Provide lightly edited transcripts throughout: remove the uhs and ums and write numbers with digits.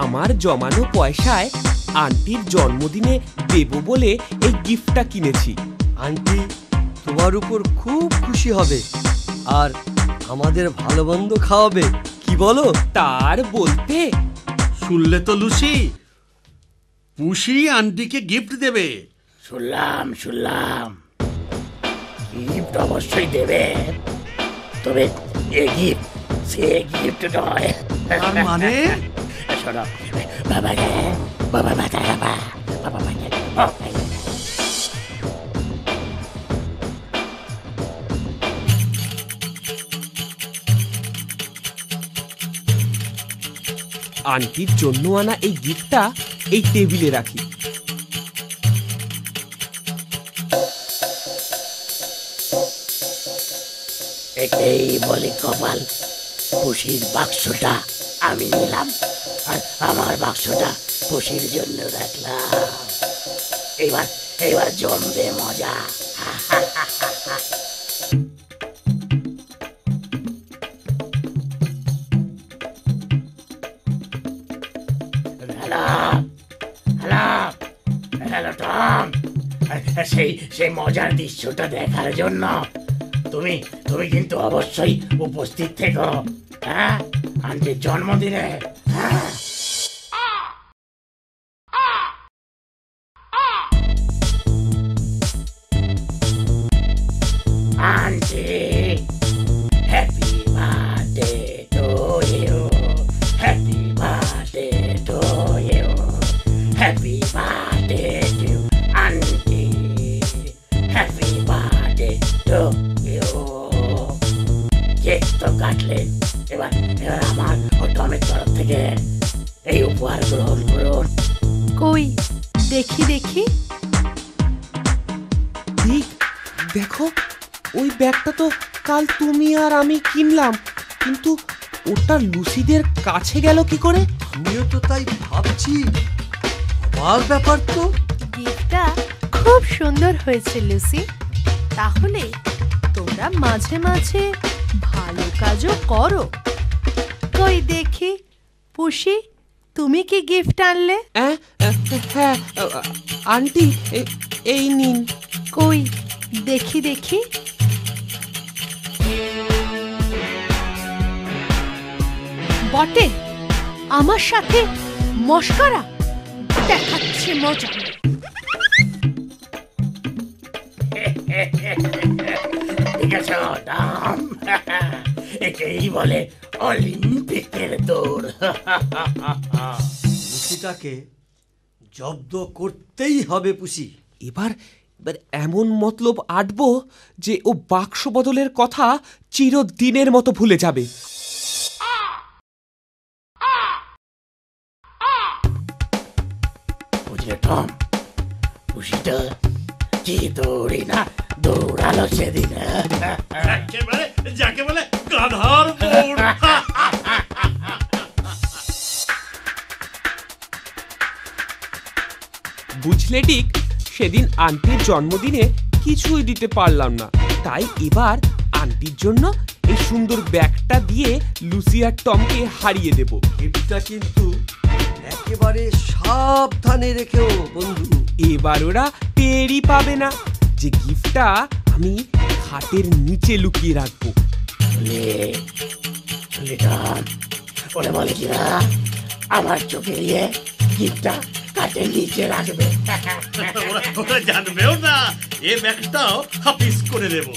আমার জমানো পয়সায় আন্টির জন্মদিনে দেব বলে এই গিফটটা কিনেছি। আন্টি তোমার উপর খুব খুশি হবে আর আমাদের ভালো মন্দ খাওয়াবে, কি বলো? তার বলতে শুনলে তো লুসি, পুষি আন্টিকে গিফট দেবে। শুনলাম গিফট অবশ্যই দেবে, তবে এই গিফট সে গিফট নয়। মানে শোনো, বাবা আন্টির জন্য আনা এই গিফটটা এই টেবিলে রাখি। একেই বলে কপাল। পুষির বাক্সটা আমি নিলাম আর আমার বাক্সটা পুষির জন্য রাখলাম। এবার জমবে মজা। হ্যালো টম, সেই মজার দৃশ্যটা দেখার জন্য তুমি কিন্তু অবশ্যই উপস্থিত থেকো, হ্যাঁ, আন্টির জন্মদিনে। Aunty, happy birthday to you, happy birthday to you, happy birthday to aunty, happy birthday to you. Cake তো কাটলেন, এবার আমার ও টমের তরফ থেকে এই উপহার গ্রহণ করুন। কই দেখি দেখো, ওই ব্যাগটা তো কাল তুমি আর আমি কিনলাম, কিন্তু ওটা লুসিদের কাছে গেল কি করে? আমিও তো তাই ভাবছি, অবাক ব্যাপার তো। গিফটটা খুব সুন্দর হয়েছে লুসি। তাহলে তোমরা মাঝে মাঝে ভালো কাজও করো। কই দেখি পুষি, তুমি কি গিফট আনলে? হ্যাঁ আন্টি, এই নিন। কই দেখি বটে, আমার সাথে মস্করা দেখাচ্ছে মজা। ঠিক আছে টম, একেই বলে অলিম্পিকের দৌড়। পুষিটাকে জব্দ করতেই হবে পুষি। এবার এমন মতলব আঁটবো যে ও বাক্স বদলের কথা চিরদিনের মতো ভুলে যাবে। বুঝলে টম, পুষিটা কি দৌড়ি না দৌড়ালো সেদিন, যাকে বলে গাধার দৌড়। বুঝলে ঠিক, সেদিন আন্টির জন্মদিনে কিছুই দিতে পারলাম না, তাই এবার আন্টির জন্য এই সুন্দর ব্যাগটা দিয়ে লুসি আর টমকে হারিয়ে দেব। গিফটটা কিন্তু একেবারে সাবধানে রেখেও বন্ধু। এবার ওরা টেরই পাবে না যে গিফটটা আমি খাটের নিচে লুকিয়ে রাখবো। ওরা বলে কিনা আমার চোখে দিয়ে গিফটটা খাটের নিচে রাখবে। ওরা জানবেও না, এ ব্যাগটাও হাফিস করে দেব।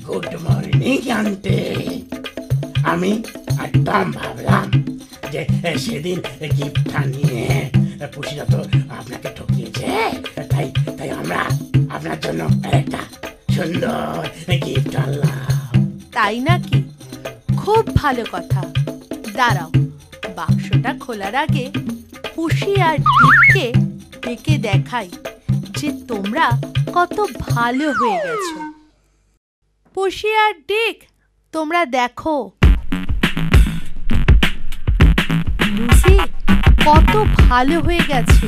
Good morning aunty. আমি একদম ভাবলাম যে সেদিন গিফটটা নিয়ে পুষিরা তো আপনাকে ঠকিয়েছে, তাই আমরা আপনার জন্য একটা সুন্দর গিফট আনলাম। তাই নাকি? খুব ভালো কথা। দাঁড়াও, বাক্সটা খোলার আগে পুষি আর ডিককে ডেকে দেখাই যে তোমরা কত ভালো হয়ে গেছো। পুষি আর ডিক, তোমরা দেখো লুসি কত ভালো হয়ে গেছে।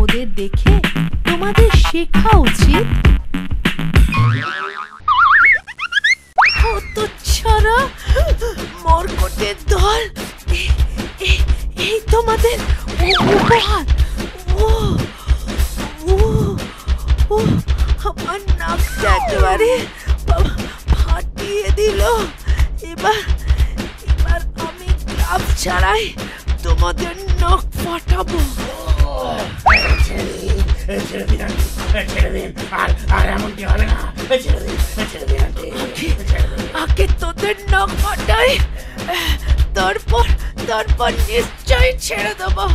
ওদের দেখে তোমাদের শেখা উচিত। কত ছাড়া মরকটের দল, এই তোমাদের উপহার। ও ও ও আমার নাকটা একেবারে ফাটিয়ে দিল। এবার আমি গ্লাভ ছাড়াই তোমাদের নখ ফাটাবো। ছেড়ে দিন আন্টি, ছেড়ে দিন। আর এমনটি হবে না। ছেড়ে দিন আন্টি। আগে তোদের নখ ফাটাই, তারপর নিশ্চয়ই ছেড়ে দেবো।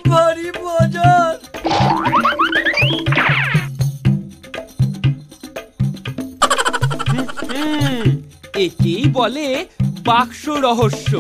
ভারী মজার। একেই বলে বাক্স রহস্য।